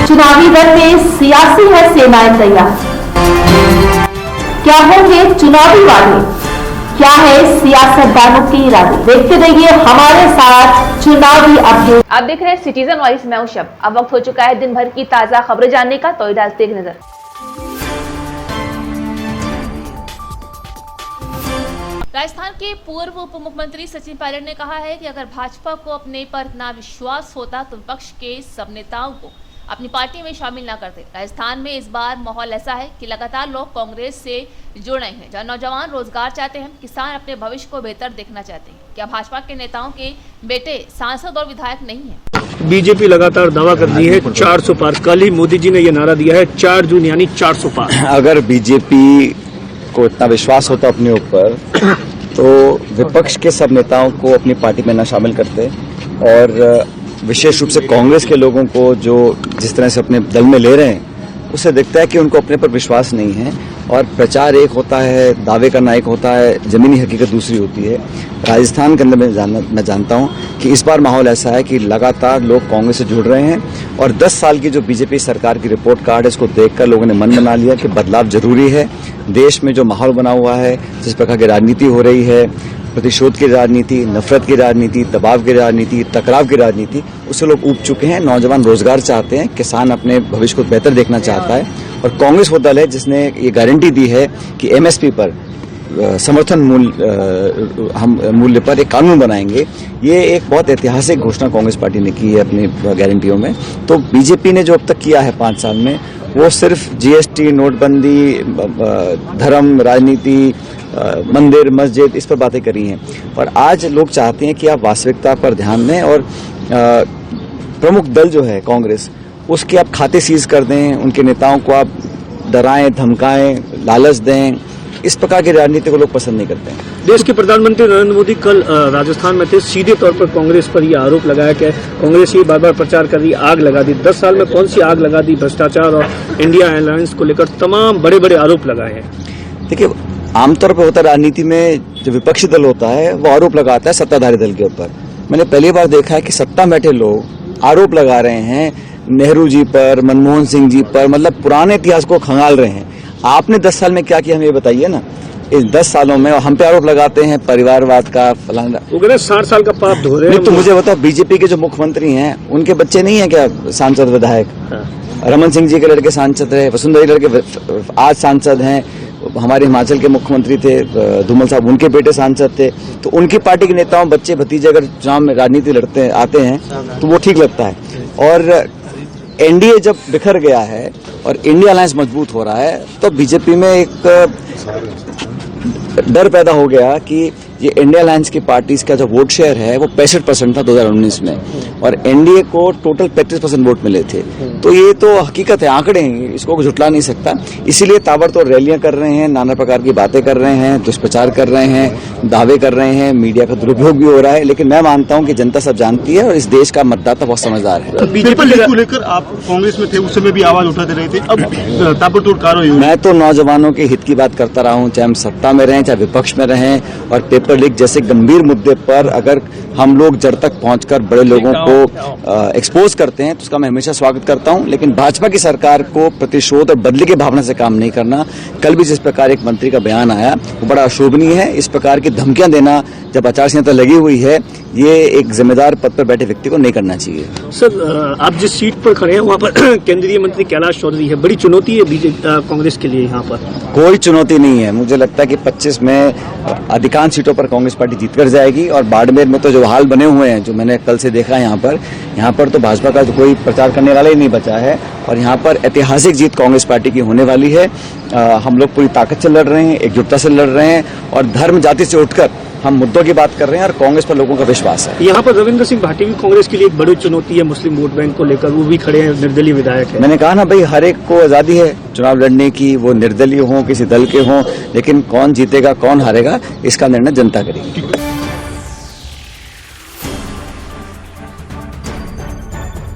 चुनावी रण में सियासी है सेनाएं तैयार। क्या होंगे चुनावी वादे, क्या है सियासतदानों के इरादे, देखते रहिए हमारे साथ चुनावी अपडेट। आप देख रहे हैं सिटीजन वॉइस, मैं हूं शब। अब वक्त हो चुका है दिन भर की ताजा खबरें जानने का, तो डालते एक नजर। राजस्थान के पूर्व उप मुख्यमंत्री सचिन पायलट ने कहा है कि अगर भाजपा को अपने पर इतना विश्वास होता तो विपक्ष के सब नेताओं को अपनी पार्टी में शामिल न करते। राजस्थान में इस बार माहौल ऐसा है कि लगातार लोग कांग्रेस से जुड़ रहे हैं, जहां नौजवान रोजगार चाहते हैं, किसान अपने भविष्य को बेहतर देखना चाहते हैं। क्या भाजपा के नेताओं के बेटे सांसद और विधायक नहीं है? बीजेपी लगातार दावा कर रही है 400 पार। कल ही मोदी जी ने यह नारा दिया है 4 जून यानी 400 पार। अगर बीजेपी को इतना विश्वास होता अपने ऊपर तो विपक्ष के सब नेताओं को अपनी पार्टी में न शामिल करते, और विशेष रूप से कांग्रेस के लोगों को जो जिस तरह से अपने दल में ले रहे हैं, उससे दिखता है कि उनको अपने पर विश्वास नहीं है। और प्रचार एक होता है, दावे करना एक होता है, जमीनी हकीकत दूसरी होती है। राजस्थान के अंदर मैं जानता हूं कि इस बार माहौल ऐसा है कि लगातार लोग कांग्रेस से जुड़ रहे हैं, और 10 साल की जो बीजेपी सरकार की रिपोर्ट कार्ड है, इसको देखकर लोगों ने मन बना लिया कि बदलाव जरूरी है। देश में जो माहौल बना हुआ है, जिस प्रकार की राजनीति हो रही है, प्रतिशोध की राजनीति, नफरत की राजनीति, दबाव की राजनीति, टकराव की राजनीति, उससे लोग ऊब चुके हैं। नौजवान रोजगार चाहते हैं, किसान अपने भविष्य को बेहतर देखना चाहता है, और कांग्रेस वो दल है जिसने ये गारंटी दी है कि एमएसपी पर समर्थन मूल्य पर एक कानून बनाएंगे। ये एक बहुत ऐतिहासिक घोषणा कांग्रेस पार्टी ने की है अपनी गारंटियों में। तो बीजेपी ने जो अब तक किया है 5 साल में, वो सिर्फ जीएसटी, नोटबंदी, धर्म, राजनीति, मंदिर, मस्जिद, इस पर बातें करी हैं। पर आज लोग चाहते हैं कि आप वास्तविकता पर ध्यान दें, और प्रमुख दल जो है कांग्रेस, उसके आप खाते सीज कर दें, उनके नेताओं को आप डराएं, धमकाएं, लालच दें। इस प्रकार की राजनीति को लोग पसंद नहीं करते हैं। देश के प्रधानमंत्री नरेंद्र मोदी कल राजस्थान में थे। सीधे तौर पर कांग्रेस पर यह आरोप लगाया कि कांग्रेस ही बार बार प्रचार कर रही, आग लगा दी। 10 साल में कौन सी आग लगा दी? भ्रष्टाचार और इंडिया अलायंस को लेकर तमाम बड़े बड़े आरोप लगाए हैं। देखिए, आमतौर पर होता राजनीति में जो विपक्षी दल होता है वो आरोप लगाता है सत्ताधारी दल के ऊपर। मैंने पहली बार देखा है कि सत्ता में बैठे लोग आरोप लगा रहे हैं नेहरू जी पर, मनमोहन सिंह जी पर, मतलब पुराने इतिहास को खंगाल रहे हैं। आपने 10 साल में क्या किया, हमें ये बताइए ना। इस 10 सालों में हम पे आरोप लगाते हैं परिवारवाद का, फलाना। वो कहते हैं 60 साल का पाप धो रहे हैं। तो मुझे बताओ, बीजेपी के जो मुख्यमंत्री हैं उनके बच्चे नहीं है क्या सांसद, विधायक? रमन सिंह जी के लड़के सांसद रहे, वसुंधरा के लड़के आज सांसद हैं। हमारे हिमाचल के मुख्यमंत्री थे धूमल साहब, उनके बेटे सांसद थे। तो उनकी पार्टी के नेताओं, बच्चे, भतीजे अगर चुनाव में राजनीति लड़ते आते हैं तो वो ठीक लगता है। और एनडीए जब बिखर गया है और इंडिया अलायंस मजबूत हो रहा है, तो बीजेपी में एक डर पैदा हो गया कि ये इंडिया अलायंस की पार्टीज का जो वोट शेयर है वो 65% था 2019 में, और एनडीए को टोटल 35% वोट मिले थे। तो ये तो हकीकत है, आंकड़े हैं, इसको झुटला नहीं सकता। इसीलिए ताबड़तोड़ रैलियां कर रहे हैं, नाना प्रकार की बातें कर रहे हैं, दुष्प्रचार कर रहे हैं, दावे कर रहे हैं, मीडिया का दुरुपयोग भी हो रहा है। लेकिन मैं मानता हूं कि जनता सब जानती है, और इस देश का मतदाता बहुत समझदार है। बीजेपी को लेकर आप कांग्रेस में थे, उस समय भी आवाज उठाते रहे थे, अब ताबड़तोड़ कार्रवाई हुई। मैं तो नौजवानों के हित की बात करता रहा हूं, चाहे हम सत्ता में रहें, चाहे विपक्ष में रहें। और पेपर लीक जैसे गंभीर मुद्दे पर अगर हम लोग जड़ तक पहुंचकर बड़े लोगों को एक्सपोज करते हैं तो उसका मैं हमेशा स्वागत करता हूं। लेकिन भाजपा की सरकार को प्रतिशोध और बदले की भावना से काम नहीं करना। कल भी जिस प्रकार एक मंत्री का बयान आया वो बड़ा अशोभनीय है। इस प्रकार की धमकियां देना जब आचार संहिता लगी हुई है, ये एक जिम्मेदार पद पर बैठे व्यक्ति को नहीं करना चाहिए। सर, आप जिस सीट पर खड़े हैं वहाँ पर केंद्रीय मंत्री कैलाश चौधरी है, बड़ी चुनौती है बीजेपी कांग्रेस के लिए। यहाँ पर कोई चुनौती नहीं है। मुझे लगता है कि 25 में अधिकांश सीटों पर कांग्रेस पार्टी जीतकर जाएगी, और बाड़मेर में तो जो हाल बने हुए हैं, जो मैंने कल से देखा है यहाँ पर तो भाजपा का कोई प्रचार करने वाला ही नहीं बचा है, और यहाँ पर ऐतिहासिक जीत कांग्रेस पार्टी की होने वाली है। हम लोग पूरी ताकत से लड़ रहे हैं, एकजुटता से लड़ रहे हैं, और धर्म जाति से उठकर हम मुद्दों की बात कर रहे हैं, और कांग्रेस पर लोगों का विश्वास है। यहाँ पर रविंद्र सिंह भाटी भी कांग्रेस के लिए एक बड़ी चुनौती है, मुस्लिम वोट बैंक को लेकर, वो भी खड़े हैं, निर्दलीय विधायक है। मैंने कहा ना भाई, हर एक को आजादी है चुनाव लड़ने की, वो निर्दलीय हो, किसी दल के हों, लेकिन कौन जीतेगा कौन हारेगा इसका निर्णय जनता करेगी।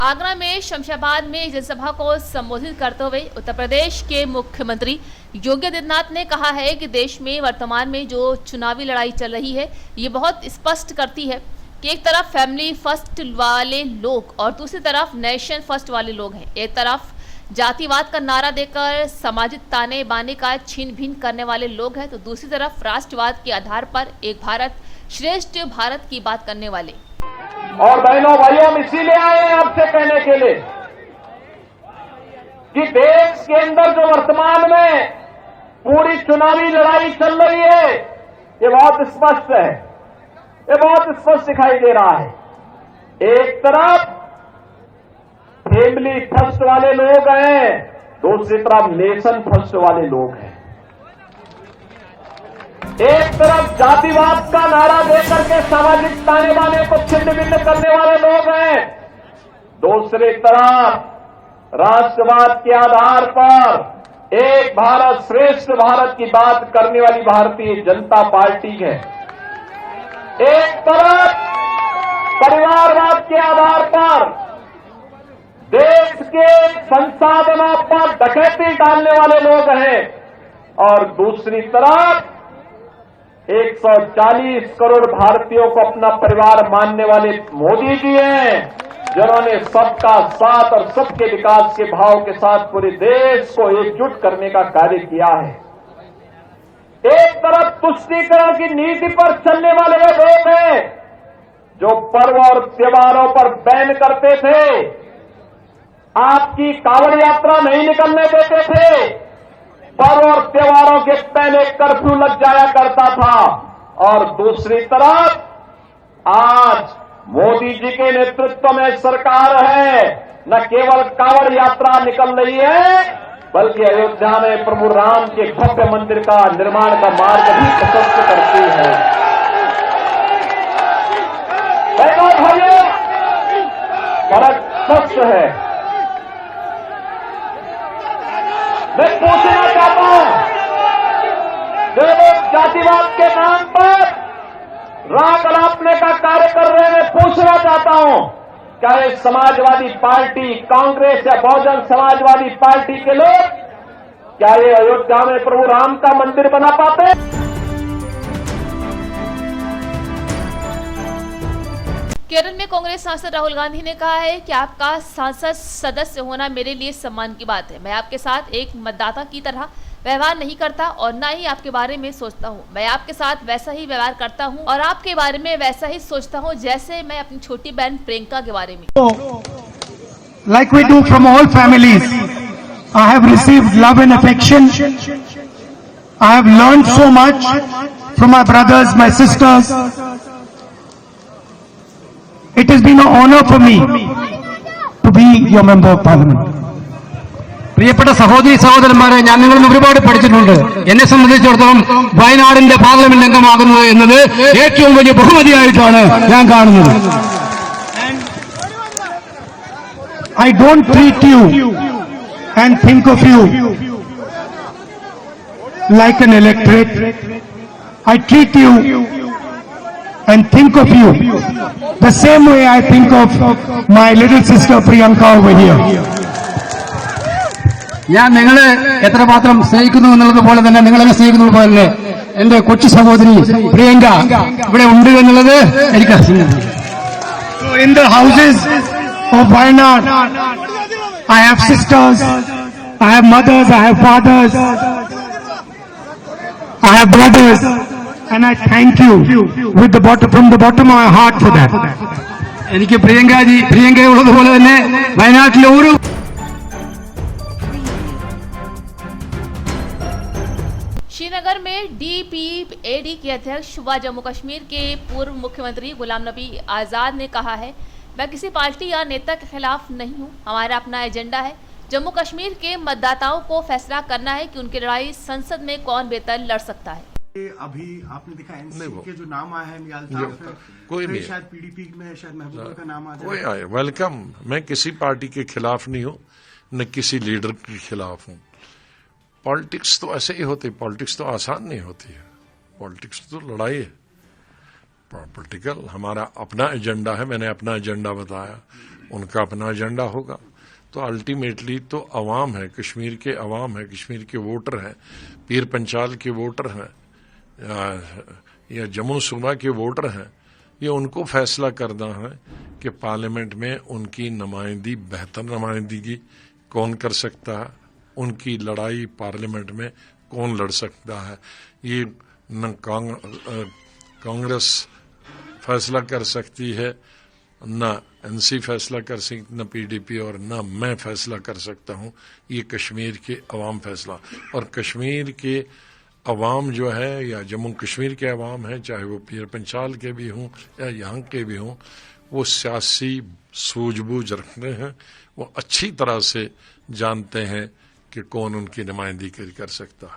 आगरा में शमशाबाद में जनसभा को संबोधित करते हुए उत्तर प्रदेश के मुख्यमंत्री योगी आदित्यनाथ ने कहा है कि देश में वर्तमान में जो चुनावी लड़ाई चल रही है ये बहुत स्पष्ट करती है कि एक तरफ फैमिली फर्स्ट वाले लोग और दूसरी तरफ नेशन फर्स्ट वाले लोग हैं। एक तरफ जातिवाद का नारा देकर सामाजिक ताने बाने का छीन भिन करने वाले लोग हैं, तो दूसरी तरफ राष्ट्रवाद के आधार पर एक भारत श्रेष्ठ भारत की बात करने वाले। और बहनों भाइयों, हम इसीलिए आए हैं आपसे कहने के लिए कि देश के अंदर जो वर्तमान में पूरी चुनावी लड़ाई चल रही है, ये बहुत स्पष्ट है, ये बहुत स्पष्ट दिखाई दे रहा है। एक तरफ फैमिली फर्स्ट वाले लोग हैं, दूसरी तरफ नेशन फर्स्ट वाले लोग हैं। एक तरफ जातिवाद का नारा देकर के सामाजिक ताने बाने को छिन्न भिन्न करने वाले लोग हैं, दूसरी तरफ राष्ट्रवाद के आधार पर एक भारत श्रेष्ठ भारत की बात करने वाली भारतीय जनता पार्टी है। एक तरफ परिवारवाद के आधार पर देश के संसाधनों पर डकैती डालने वाले लोग हैं, और दूसरी तरफ 140 करोड़ भारतीयों को अपना परिवार मानने वाले मोदी जी हैं, जिन्होंने सबका साथ और सबके विकास के भाव के साथ पूरे देश को एकजुट करने का कार्य किया है। एक तरफ तुष्टीकरण की नीति पर चलने वाले वे लोग हैं जो पर्व और त्योहारों पर बैन करते थे, आपकी कांवड़ यात्रा नहीं निकलने देते थे, पर्व और त्योहारों के पहले कर्फ्यू लग जाया करता था। और दूसरी तरफ आज मोदी जी के नेतृत्व में सरकार है, न केवल कांवड़ यात्रा निकल रही है, बल्कि अयोध्या में प्रभु राम के भव्य मंदिर का निर्माण का मार्ग भी प्रशस्त करती है। भाइयों, फर्क स्पष्ट है। मैं पूछना चाहता हूं, जो लोग जातिवाद के नाम पर राग अलापने का कार्य कर रहे हैं, मैं पूछना चाहता हूं, क्या ये समाजवादी पार्टी, कांग्रेस या बहुजन समाजवादी पार्टी के लोग, क्या ये अयोध्या में प्रभु राम का मंदिर बना पाते हैं? केरल में कांग्रेस सांसद राहुल गांधी ने कहा है कि आपका सांसद सदस्य होना मेरे लिए सम्मान की बात है। मैं आपके साथ एक मतदाता की तरह व्यवहार नहीं करता और ना ही आपके बारे में सोचता हूँ। मैं आपके साथ वैसा ही व्यवहार करता हूँ और आपके बारे में वैसा ही सोचता हूँ जैसे मैं अपनी छोटी बहन प्रियंका के बारे में। Like we do from all families, I have received love and affection. I have learned so much from my brothers, my sisters. It has been an honor for me to be your member of parliament. പ്രിയപ്പെട്ട സഹോദരി സഹോദരന്മാരെ, ഞാൻ നിങ്ങളിൽ നിന്ന് ഒരുപാട് പഠിച്ചിട്ടുണ്ട്. എന്നെ സംബന്ധിച്ചിടത്തോളം വയനാടിന്റെ പാർലമെന്റ് അംഗമാകുന്നത് എന്നത് ഏറ്റവും വലിയ ബഹുമതിയായിട്ടാണ് ഞാൻ കാണുന്നത്. I don't treat you and think of you like an electorate. I treat you and think of you the same way I think of my little sister Priyanka over here. ഞാൻ നിങ്ങളെ എത്രമാത്രം സ്നേഹിക്കുന്നു എന്നുള്ളത് പോലെ തന്നെ നിങ്ങളെ സ്നേഹിക്കുന്നത് പോലെ തന്നെ എന്റെ കൊച്ചു സഹോദരി പ്രിയങ്ക ഇവിടെ ഉണ്ട് എന്നുള്ളത് എനിക്ക് അറിയാം. So in the houses of Wayanad, I have sisters, I have mothers, I have fathers, I have brothers, and I thank you with the bottom, from the bottom of my heart for that. എനിക്ക് പ്രിയങ്കയുള്ളതുപോലെ തന്നെ വയനാട്ടിലെ ഓരോ श्रीनगर में DPAD के अध्यक्ष व जम्मू कश्मीर के पूर्व मुख्यमंत्री गुलाम नबी आज़ाद ने कहा है, मैं किसी पार्टी या नेता के खिलाफ नहीं हूं, हमारा अपना एजेंडा है। जम्मू कश्मीर के मतदाताओं को फैसला करना है कि उनकी लड़ाई संसद में कौन बेहतर लड़ सकता है। अभी आपने देखा एनसीपी के जो नाम आया है मियाल साहब, कोई नहीं, शायद पीडीपी में शायद महबूबा का नाम आ जाए। कोई आए, वेलकम। मैं किसी पार्टी के खिलाफ नहीं हूं, न किसी लीडर के खिलाफ हूं। पॉलिटिक्स तो ऐसे ही होती, पॉलिटिक्स तो आसान नहीं होती है, पॉलिटिक्स तो लड़ाई है। पॉलिटिकल हमारा अपना एजेंडा है, मैंने अपना एजेंडा बताया, उनका अपना एजेंडा होगा। तो अल्टीमेटली तो अवाम है, कश्मीर के अवाम है, कश्मीर के वोटर हैं, पीर पंचाल के वोटर हैं या जम्मू सूबा के वोटर हैं, ये उनको फैसला करना है कि पार्लियामेंट में उनकी नुमाइंदगी, बेहतर नुमाइंदगी कौन कर सकता है, उनकी लड़ाई पार्लियामेंट में कौन लड़ सकता है। ये न कांग्रेस फैसला कर सकती है, न एनसी फैसला कर सकती, न पीडीपी, और न मैं फैसला कर सकता हूँ। ये कश्मीर के अवाम फैसला, और कश्मीर के अवाम जो है या जम्मू कश्मीर के अवाम है, चाहे वो पीर पंचाल के भी हों या यहाँ के भी हों, वो सियासी सूझबूझ रखते हैं, वो अच्छी तरह से जानते हैं कि कौन उनकी नुमाइंदगी कर सकता है।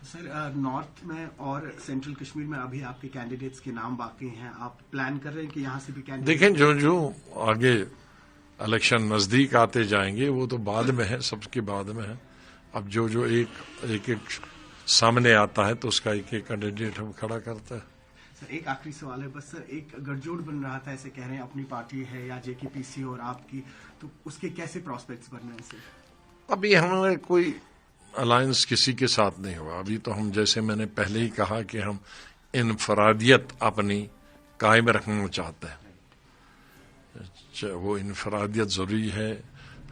सर, नॉर्थ में और सेंट्रल कश्मीर में अभी आपके कैंडिडेट्स के नाम बाकी हैं, आप प्लान कर रहे हैं कि यहाँ से भी कैंडिडेट? देखें, जो आगे इलेक्शन नजदीक आते जाएंगे वो तो बाद में है, सबके बाद में है। अब जो एक सामने आता है तो उसका एक कैंडिडेट हम खड़ा करते हैं। सर, एक आखिरी सवाल है बस। सर, एक गठजोड़ बन रहा था, ऐसे कह रहे हैं, अपनी पार्टी है या जेकेपीसी और आपकी, तो उसके कैसे प्रोस्पेक्ट्स बन रहे हैं सर? अभी हमारे कोई अलायंस किसी के साथ नहीं हुआ। अभी तो हम, जैसे मैंने पहले ही कहा कि हम इनफरादियत अपनी कायम रखना चाहते हैं। वो इनफरादियत जरूरी है।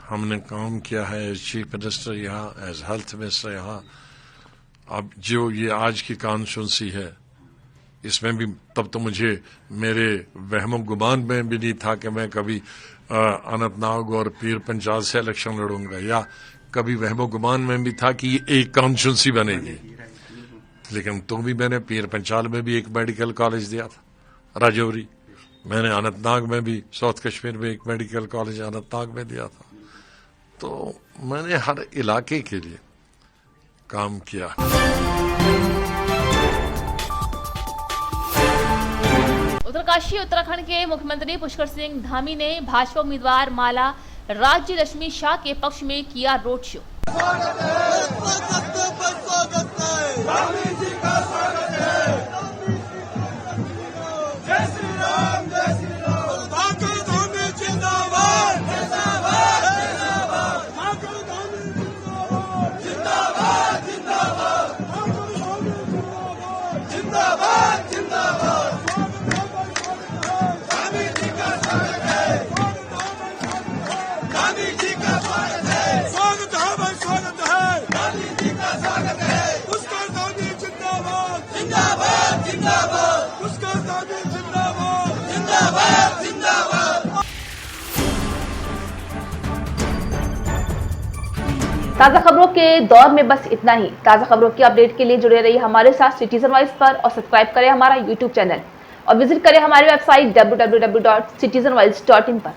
हमने काम किया है एज चीफ मिनिस्टर यहाँ, एज हेल्थ मिनिस्टर यहाँ। अब जो ये आज की कॉन्स्टिट्यूंसी है, इसमें भी तब तो मुझे मेरे वहम गुमान में भी नहीं था कि मैं कभी अनंतनाग और पीर पंचाल से इलेक्शन लड़ूंगा, या कभी वहम गुमान में भी था कि ये एक कॉन्स्टिट्यूंसी बनेगी। लेकिन तो भी मैंने पीर पंचाल में भी एक मेडिकल कॉलेज दिया था, राजौरी। मैंने अनंतनाग में भी, साउथ कश्मीर में एक मेडिकल कॉलेज अनंतनाग में दिया था। तो मैंने हर इलाके के लिए काम किया। उत्तरकाशी उत्तराखंड के मुख्यमंत्री पुष्कर सिंह धामी ने भाजपा उम्मीदवार माला राज्य लक्ष्मी शाह के पक्ष में किया रोड शो। ताजा खबरों के दौर में बस इतना ही। ताजा खबरों की अपडेट के लिए जुड़े रहिए हमारे साथ सिटीजन वॉइस पर और सब्सक्राइब करें हमारा यूट्यूब चैनल और विजिट करें हमारी वेबसाइट www.citizenvoice.in पर।